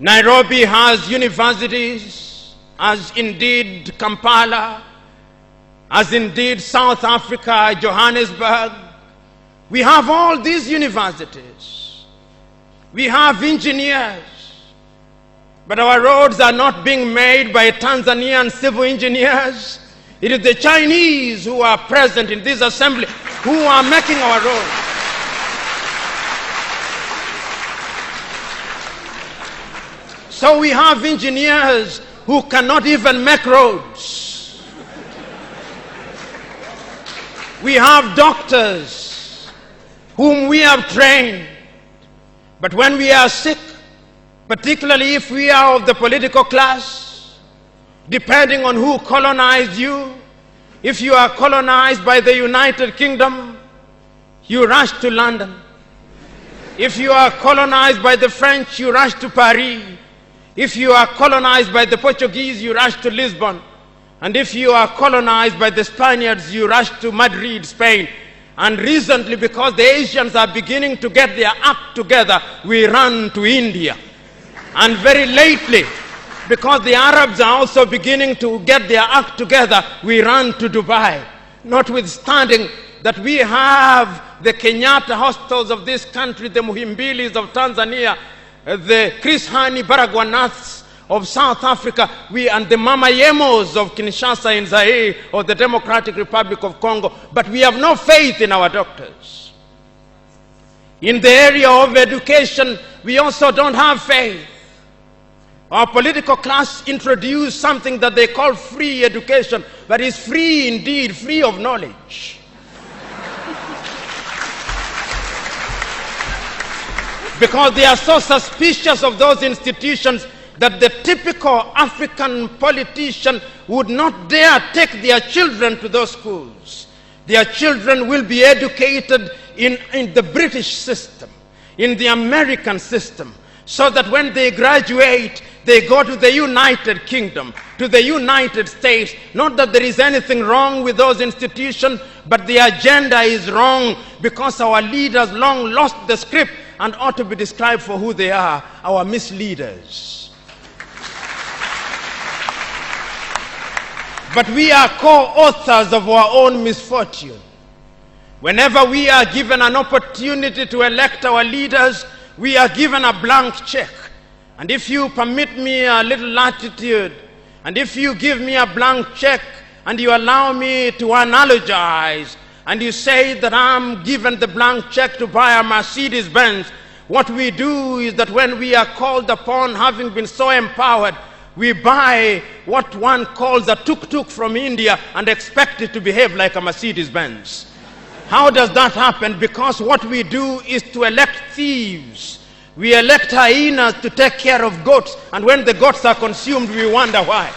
Nairobi has universities, as indeed Kampala, as indeed South Africa, Johannesburg. We have all these universities. We have engineers. But our roads are not being made by Tanzanian civil engineers. It is the Chinese who are present in this assembly who are making our roads. So we have engineers who cannot even make roads. We have doctors whom we have trained. But when we are sick, particularly if we are of the political class, depending on who colonized you, if you are colonized by the United Kingdom, you rush to London. If you are colonized by the French, you rush to Paris. If you are colonized by the Portuguese, you rush to Lisbon. And if you are colonized by the Spaniards, you rush to Madrid, Spain. And recently, because the Asians are beginning to get their act together, we run to India. And very lately, because the Arabs are also beginning to get their act together, we run to Dubai. Notwithstanding that we have the Kenyatta hostels of this country, the Muhimbilis of Tanzania, the Chris Hani Baragwanaths of South Africa, and the Mama Yemos of Kinshasa in Zaire or the Democratic Republic of Congo, but we have no faith in our doctors. In the area of education, we also don't have faith. Our political class introduced something that they call free education, but it's free indeed, free of knowledge. Because they are so suspicious of those institutions that the typical African politician would not dare take their children to those schools. Their children will be educated in the British system, in the American system, so that when they graduate, they go to the United Kingdom, to the United States. Not that there is anything wrong with those institutions, but the agenda is wrong because our leaders long lost the script and ought to be described for who they are, our misleaders. But we are co-authors of our own misfortune. Whenever we are given an opportunity to elect our leaders, we are given a blank check. And if you permit me a little latitude, and if you give me a blank check, and you allow me to analogize, and you say that I'm given the blank check to buy a Mercedes Benz, what we do is that when we are called upon, having been so empowered, we buy what one calls a tuk-tuk from India and expect it to behave like a Mercedes Benz. How does that happen? Because what we do is to elect thieves. We elect hyenas to take care of goats, and when the goats are consumed, we wonder why.